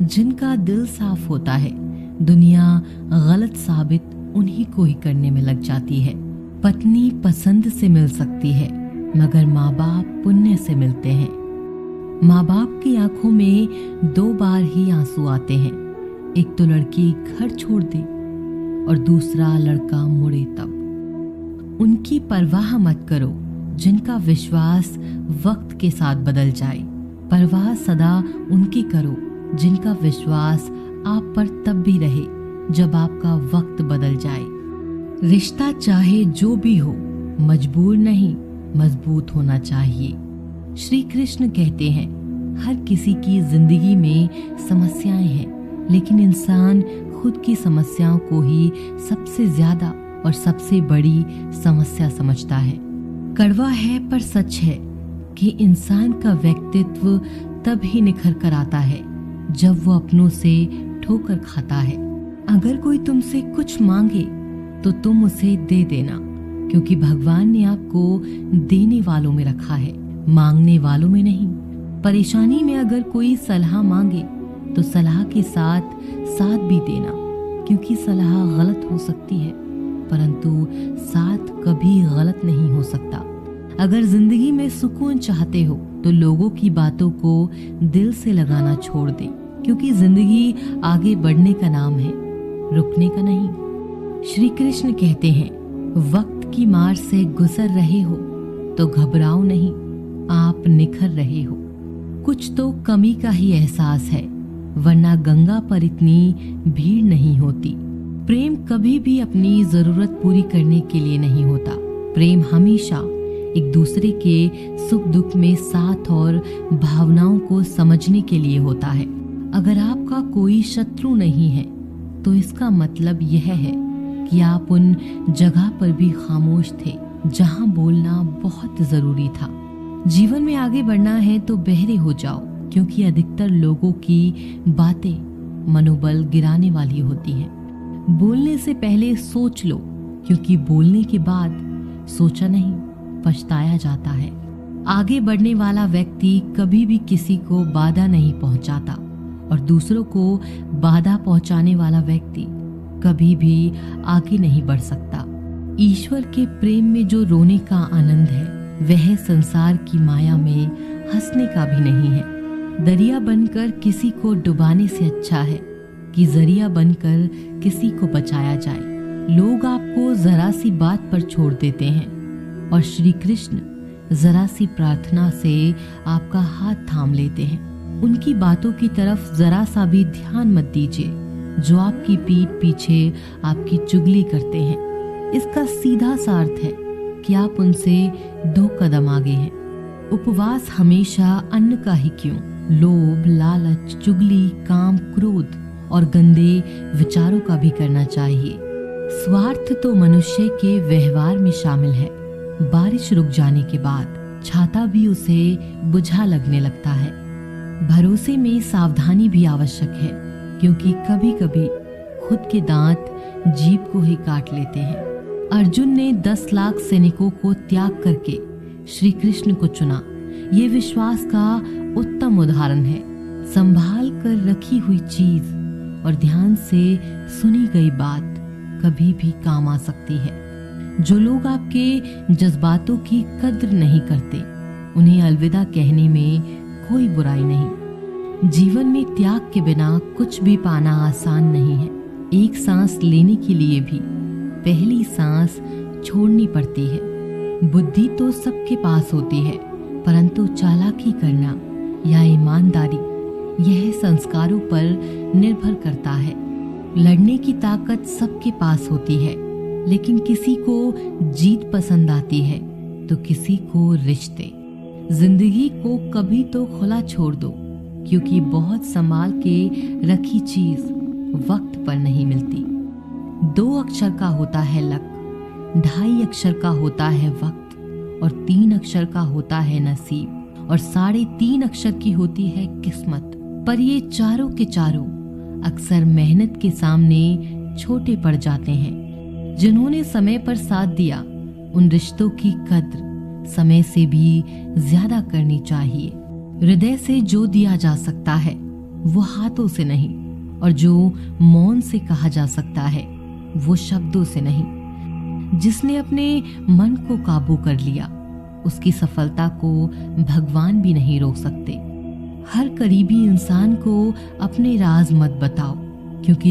जिनका दिल साफ होता है, दुनिया गलत साबित उन्हीं को ही करने में लग जाती है। पत्नी पसंद से मिल सकती है, मगर माँ बाप पुण्य से मिलते हैं। माँ बाप की आंखों में 2 बार ही आंसू आते हैं, एक तो लड़की घर छोड़ दे और दूसरा लड़का मुड़े तब। उनकी परवाह मत करो जिनका विश्वास वक्त के साथ बदल जाए। परवाह सदा उनकी करो जिनका विश्वास आप पर तब भी रहे जब आपका वक्त बदल जाए। रिश्ता चाहे जो भी हो, मजबूर नहीं, मजबूत होना चाहिए। श्री कृष्ण कहते हैं, हर किसी की जिंदगी में समस्याएं हैं, लेकिन इंसान खुद की समस्याओं को ही सबसे ज्यादा और सबसे बड़ी समस्या समझता है। कड़वा है पर सच है कि इंसान का व्यक्तित्व तब ही निखर कर आता है जब वो अपनों से ठोकर खाता है। अगर कोई तुमसे कुछ मांगे तो तुम उसे दे देना, क्योंकि भगवान ने आपको देने वालों में रखा है, मांगने वालों में नहीं। परेशानी में अगर कोई सलाह मांगे तो सलाह के साथ साथ भी देना, क्योंकि सलाह गलत हो सकती है परंतु साथ कभी गलत नहीं हो सकता। अगर जिंदगी में सुकून चाहते हो तो लोगों की बातों को दिल से लगाना छोड़ दे, क्योंकि जिंदगी आगे बढ़ने का नाम है, रुकने का नहीं। श्री कृष्ण कहते हैं, वक्त की मार से गुजर रहे हो तो घबराओ नहीं, आप निखर रहे हो। कुछ तो कमी का ही एहसास है, वरना गंगा पर इतनी भीड़ नहीं होती। प्रेम कभी भी अपनी जरूरत पूरी करने के लिए नहीं होता। प्रेम हमेशा एक दूसरे के सुख दुख में साथ और भावनाओं को समझने के लिए होता है। अगर आपका कोई शत्रु नहीं है तो इसका मतलब यह है कि आप उन जगह पर भी खामोश थे जहां बोलना बहुत जरूरी था। जीवन में आगे बढ़ना है तो बहरे हो जाओ, क्योंकि अधिकतर लोगों की बातें मनोबल गिराने वाली होती हैं। बोलने से पहले सोच लो, क्योंकि बोलने के बाद सोचा नहीं पछताया जाता है। आगे बढ़ने वाला व्यक्ति कभी भी किसी को बाधा नहीं पहुंचाता और दूसरों को बाधा पहुंचाने वाला व्यक्ति कभी भी आगे नहीं बढ़ सकता। ईश्वर के प्रेम में जो रोने का आनंद है वह संसार की माया में हंसने का भी नहीं है। दरिया बनकर किसी को डुबाने से अच्छा है कि जरिया बनकर किसी को बचाया जाए। लोग आपको जरा सी बात पर छोड़ देते हैं और श्री कृष्ण जरा सी प्रार्थना से आपका हाथ थाम लेते हैं। उनकी बातों की तरफ जरा सा भी ध्यान मत दीजिए जो आपकी पीठ पीछे आपकी चुगली करते हैं। इसका सीधा सा अर्थ है कि आप उनसे 2 कदम आगे हैं। उपवास हमेशा अन्न का ही क्यों, लोभ, लालच, चुगली, काम, क्रोध और गंदे विचारों का भी करना चाहिए। स्वार्थ तो मनुष्य के व्यवहार में शामिल है। बारिश रुक जाने के बाद छाता भी उसे बुझा लगने लगता है। भरोसे में सावधानी भी आवश्यक है, क्योंकि कभी कभी खुद के दांत जीभ को ही काट लेते हैं। अर्जुन ने 10 लाख सैनिकों को त्याग करके श्री कृष्ण को चुना। ये विश्वास का उत्तम उदाहरण है। संभाल कर रखी हुई चीज और ध्यान से सुनी गई बात कभी भी काम आ सकती है। जो लोग आपके जज्बातों की कद्र नहीं करते, उन्हें अलविदा कहने में कोई बुराई नहीं। जीवन में त्याग के बिना कुछ भी पाना आसान नहीं है। एक सांस लेने के लिए भी पहली सांस छोड़नी पड़ती है। बुद्धि तो सबके पास होती है, परंतु चालाकी करना या ईमानदारी यह संस्कारों पर निर्भर करता है। लड़ने की ताकत सबके पास होती है, लेकिन किसी को जीत पसंद आती है तो किसी को रिश्ते। जिंदगी को कभी तो खुला छोड़ दो, क्योंकि बहुत संभाल के रखी चीज वक्त पर नहीं मिलती। 2 अक्षर का होता है लक, 2.5 अक्षर का होता है वक्त और 3 अक्षर का होता है नसीब और 3.5 अक्षर की होती है किस्मत। पर ये चारों के चारों अक्सर मेहनत के सामने छोटे पड़ जाते हैं। जिन्होंने समय पर साथ दिया, उन रिश्तों की कद्र समय से भी ज्यादा करनी चाहिए। हृदय से जो दिया जा सकता है वो हाथों से नहीं, और जो मौन से कहा जा सकता है वो शब्दों से नहीं। जिसने अपने मन को काबू कर लिया उसकी सफलता को भगवान भी नहीं रोक सकते। हर करीबी इंसान को अपने राज मत बताओ, क्योंकि